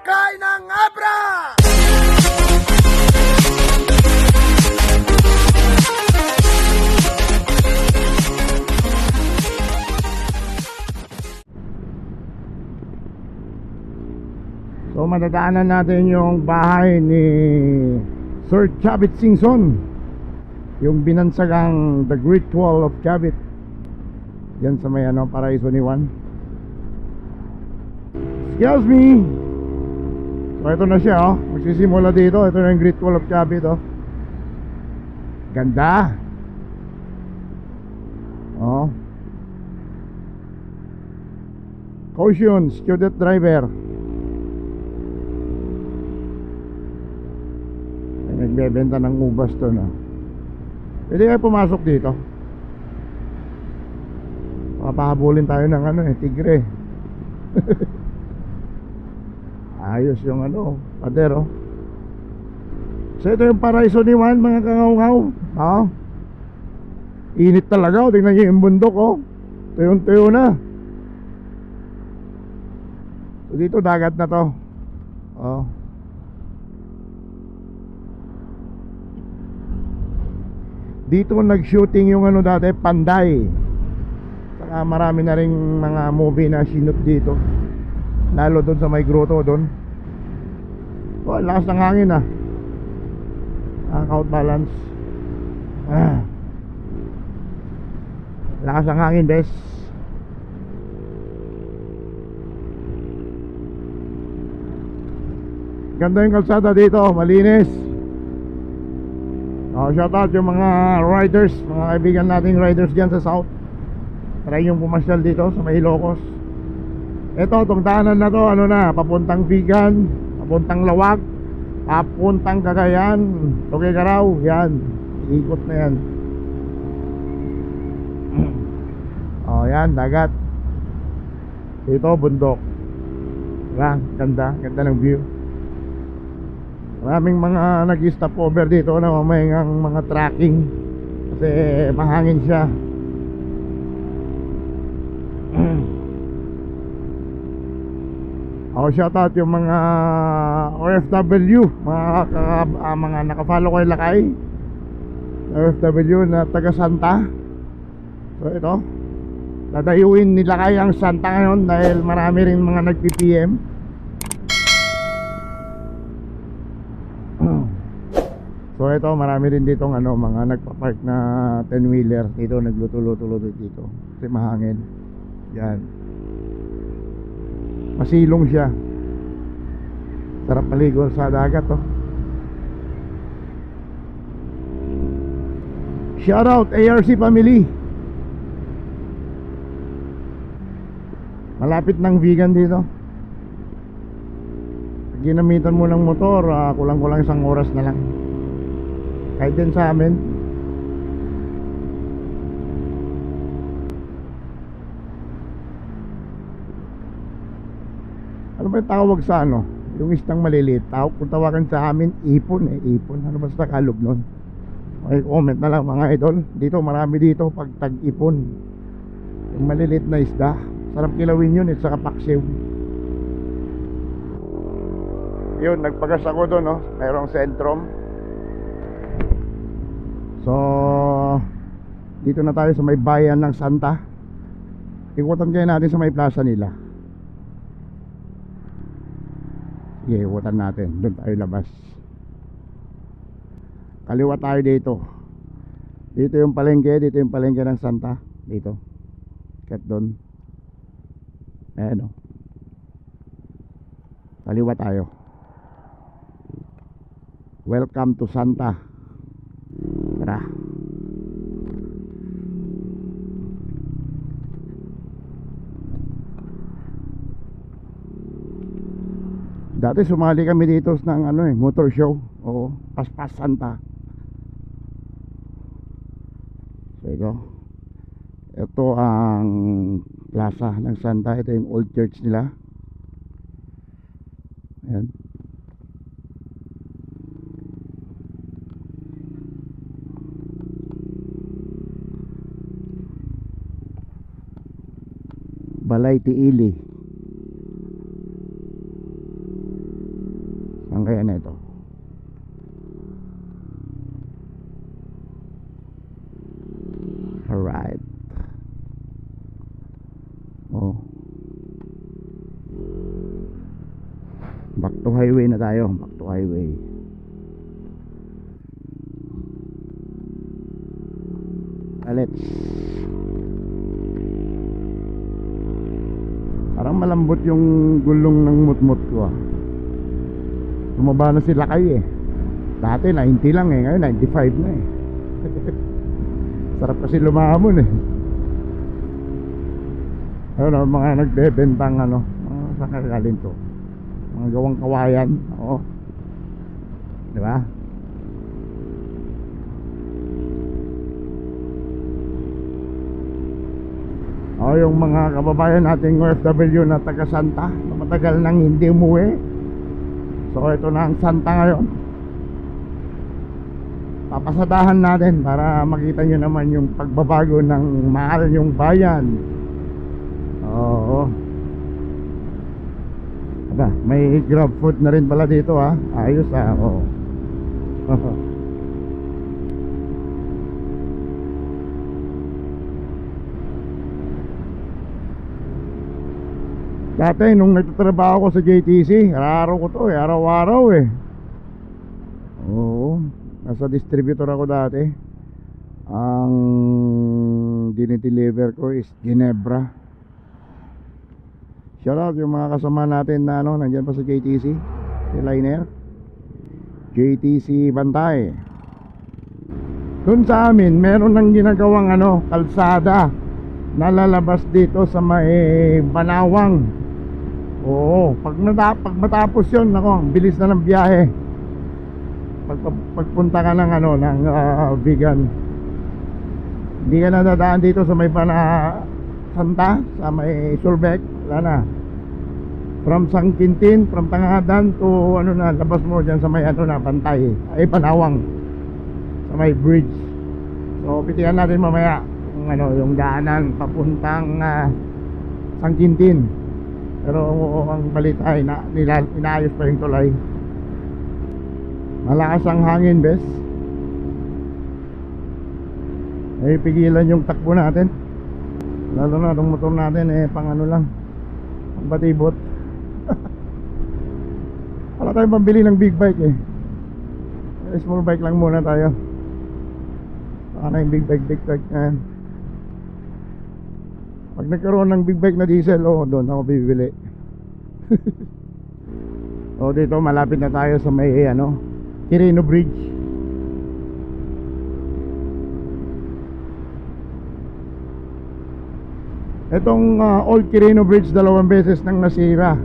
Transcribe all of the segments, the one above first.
Sakay ng Abra! So madadaanan natin yung bahay ni Sir Chavit Singson, yung binansagang The Great Wall of Chavit. Yan sa may Paraiso ni Juan. Excuse me. So ito na siya, magsisimula dito. Ito na yung Great Wall of Chavit, Ganda. Caution, student driver. Nagbebenta ng ubas to na. Pwede kayo pumasok dito. Papahabulin tayo ng tigre. Ayos yung pader. So ito yung Paraiso ni Juan, mga kangaw-ngaw. Init talaga, tingnan nyo yung bundok. Tuyong-tuyo na. So dito dagat na to. Dito nag-shooting yung dati, Panday. Saka marami na ring mga movie na sinut dito. Lalo doon sa may grotto doon. Lakas ng hangin Out balance. Lakas ng hangin, bes. Ganda yung kalsada dito, malinis. Shout out yung mga riders, mga kaibigan nating riders dyan sa South. Try yung pumasyal dito sa may Ilocos. Ito, itong daanan na to, papuntang Vigan, papuntang Lawag, papuntang Cagayan, Tuguegarao, yan. Ikot na yan. Yan, dagat. Dito, bundok. Ganda ng view. Maraming mga nag-stop over dito na mamahingang mga trekking kasi mahangin siya. Shout out yung mga OFW, mga nakafollow kay Lakay OFW na taga Santa. So ito, dadayuin ni Lakay ang Santa ngayon dahil marami rin mga nag-PPM. So ito, marami rin dito mga nagpa-park na 10-wheeler dito, nagluto-luto dito kasi mahangin. Yan, masilong siya, sarap maligo sa dagat. Shout out ARC family. Malapit ng Vigan dito. Ginamitan mo ng motor, kulang-kulang 1 oras na lang. Kahit din sa amin. Ano ba yung tawag sa yung istang maliliit? Kung tawagan sa amin, ipon ipon. Ano ba sa Tagalog nun? Okay, comment na lang mga idol. Dito, marami dito pag tag-ipon. Yung maliliit na isda, sarap kilawin yun, saka paksiw. Yun, nagpagas ako doon, mayroong sentrum. So dito na tayo sa may bayan ng Santa. Ikutan kayo natin sa may plaza nila. Sige, ikutan natin. Doon tayo labas. Kaliwa tayo dito. Dito yung palengke. Dito yung palengke ng Santa. Dito. Kat doon. Ayan kaliwa tayo. Welcome to Santa. Tara. Dati sumali kami dito ng motor show. Paspas Santa. So ito ang plaza ng Santa. Ito yung old church nila. Ayan. Balay Tiili. lang kaya na ito? Alright. Oh. Back to highway na tayo. Back to highway. Let's. Parang malambot yung gulong ng mutmut ko ah. Tumaba na sila kayo eh. Dati 90 lang eh, ngayon 95 na eh. Sarap kasi lumahamon eh. Ayun, mga nagbebentang ano, saan kagaling to? Mga gawang kawayan. Oo. Di ba? O yung mga kababayan nating OFW na taga Santa na matagal nang hindi umuwi. So ito na ang Santa ngayon. Papasadahan natin para makita nyo naman yung pagbabago ng mahal yung bayan. Oo. Aba, may grab food na rin pala dito ha. Ayos ha. Oo. Dati nung nagtatrabaho ko sa JTC, araw ko to eh, araw-araw eh. Oo, nasa distributor ako dati. Ang dinideliver ko is Ginebra. Shoutout yung mga kasama natin na ano, nandyan pa sa JTC, si Liner, JTC Bantay. Doon sa amin, meron nang ginagawang ano, kalsada na lalabas dito sa may Banawang. Oo, pag matapos yun, nako, bilis na ng biyahe. Pagpunta ka ng ano, ng vegan. Hindi ka na dadaan dito sa may Santa, sa may Sulbec, wala na. From San Quintin, from Tangadan to ano na, labas mo dyan sa may ano na, Bantay, ay Panawang, sa may bridge. So, pitihan natin mamaya yung ano, yung daanan papuntang San Quintin. Pero ang balita ay inaayos pa yung tulay. Malakas ang hangin, bes. Eh, pigilan yung takbo natin. Lalo na itong motor natin eh, pang ano lang, pang batibot. Wala tayong pambili ng big bike eh. Small bike lang muna tayo. Saka na yung big bike na yan. Pag nagkaroon ng big bike na diesel, oh, doon ako bibili. O dito malapit na tayo sa may ano, Quirino Bridge. Itong Old Quirino Bridge, dalawang beses nang nasira.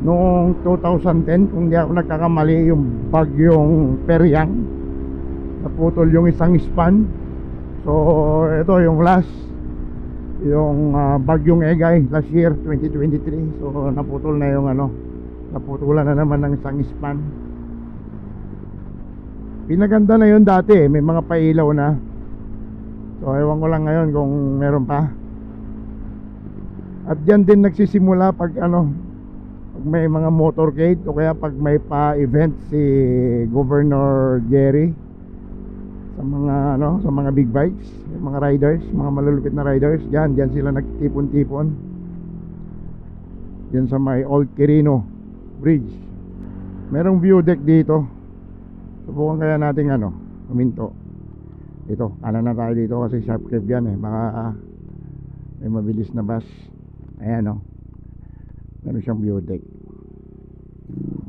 Noong 2010, kung di ako nagkakamali, yung bagyong Periang, naputol yung isang span. So ito yung last, yung bagyong Egay last year 2023. So naputol na yung ano, naputulan na naman ng isang span. Pinaganda na yun dati, may mga pailaw na. So ewan ko lang ngayon kung meron pa. At dyan din nagsisimula pag ano, pag may mga motorcade o kaya pag may pa-event si Governor Jerry sa mga ano, sa mga big bikes, mga riders, mga malulupit na riders, diyan sila nagtipon-tipon. Diyan sa may Old Quirino Bridge. Merong view deck dito. Subukan kaya natin ano, huminto. Dito, kanan na tayo dito kasi sharp curve yan eh. Baka may mabilis na bus. Ayan o, meron siyang view deck.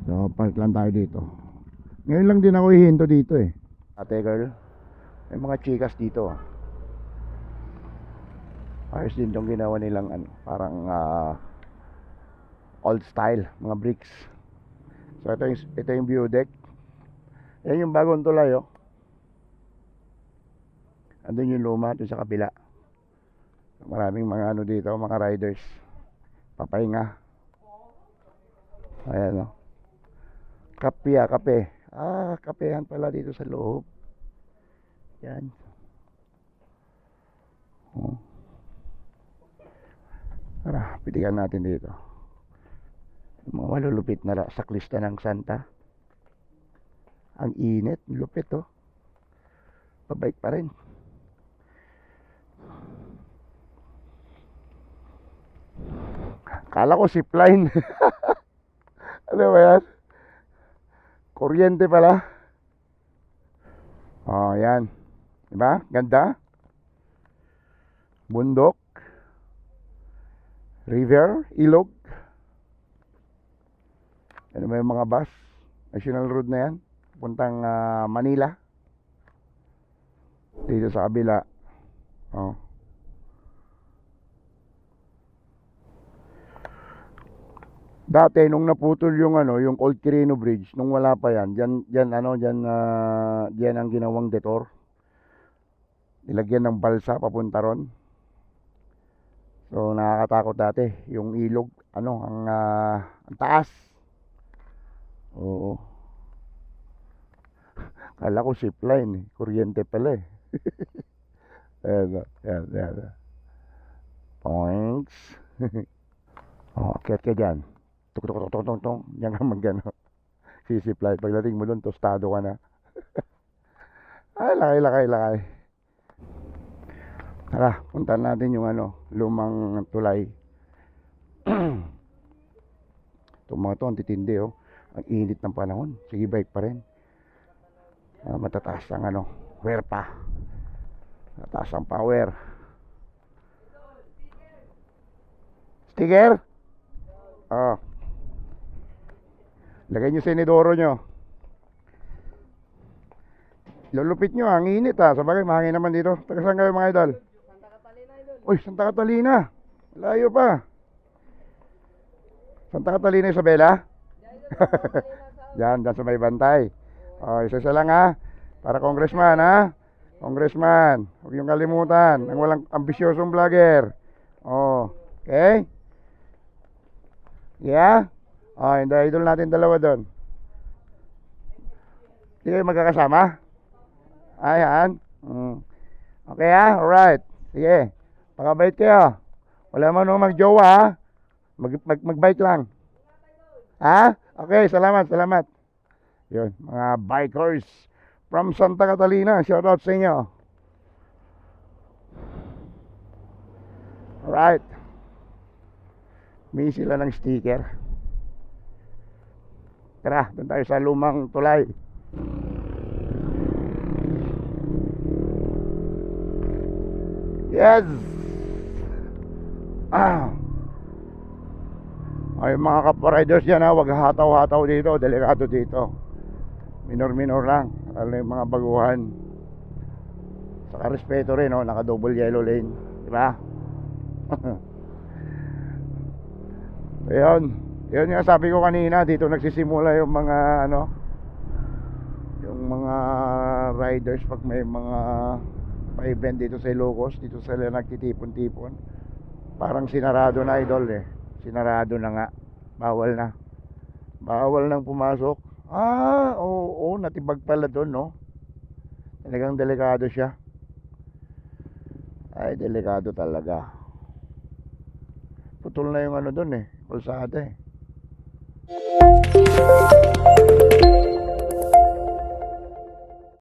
So park lang tayo dito. Ngayon lang din ako hihinto dito eh. Ate girl, may mga chikas dito ah. Ayos din itong ginawa nilang ano, parang old style, mga bricks. So ito yung view deck. Yan yung bagong tulay oh. Andun yung luma doon sa kabila. Maraming mga ano dito, mga riders papahinga. Ayan o, kape. Kapehan pala dito sa loob. Yan oh. Tara, pilihan natin dito yung mga malulupit na saklista ng Santa. Ang init, lupit oh. Pabike pa rin. Kala ko zipline. Ano ba yan? Kuryente pala. Oh, yan. Diba? Ganda. Bundok. River, ilog. Ano ba yung mga bus? National road na yan. Puntang Manila. Dito sa kabila. Oh. Dati nung naputol yung yung Old Quirino Bridge, nung wala pa yan, diyan ang ginawang detour. Nilagyan ng balsa papunta ron. So nakakatakot dati yung ilog, ang taas. Oo. Kala ko zipline, kuryente pala eh. Ayan. Points. Oh, akyat ka dyan. Tuk. Yan ka mag-ano. Sisipline. Pagdating mo doon, tostado ka na. Ay, lakay. Tara, puntahan natin yung lumang tulay. Itong mga to, ang titindi oh. Ang init ng panahon. Sige, bike pa rin. Matataas ang wear pa. Matataas ang power. Sticker? Oh. Lagay nyo sa inidoro nyo. Lulupit nyo, ang init Sabagay, mahangin naman dito. Taga saan kayo mga idol? Santa Catalina, idol. Uy, Santa Catalina. Layo pa. Santa Catalina, Isabela? Diyan sa may bantay. Oh, isa lang Para congressman Congressman. Huwag niyong kalimutan. Ang walang ambisyosong vlogger. Oh, okay? Yeah? Oh, hindi idol natin dalawa doon. Hindi kayo magkakasama? Ayan. Okay alright. Sige. Pakabait kayo. Wala man nung magjowa Magbike lang. Okay, salamat. Yun, mga bikers from Santa Catalina. Shout out sa inyo. Alright. May sila ng sticker. Tara, doon tayo sa lumang tulay. Yes! Ay, mga kapwa-riders dyan wag hataw-hataw dito, delikado dito. Minor lang, lalo yung mga baguhan. Saka respeto rin, naka-double yellow lane. Diba? Yun nga sabi ko kanina, dito nagsisimula yung mga yung mga riders pag may mga pa-event dito sa Ilocos, dito sila nagtitipon-tipon. Parang sinarado na idol Sinarado na nga. Bawal nang pumasok. Oo, natibag pala doon, Talagang delikado siya. Ay, delikado talaga. Putol na yung doon kalsada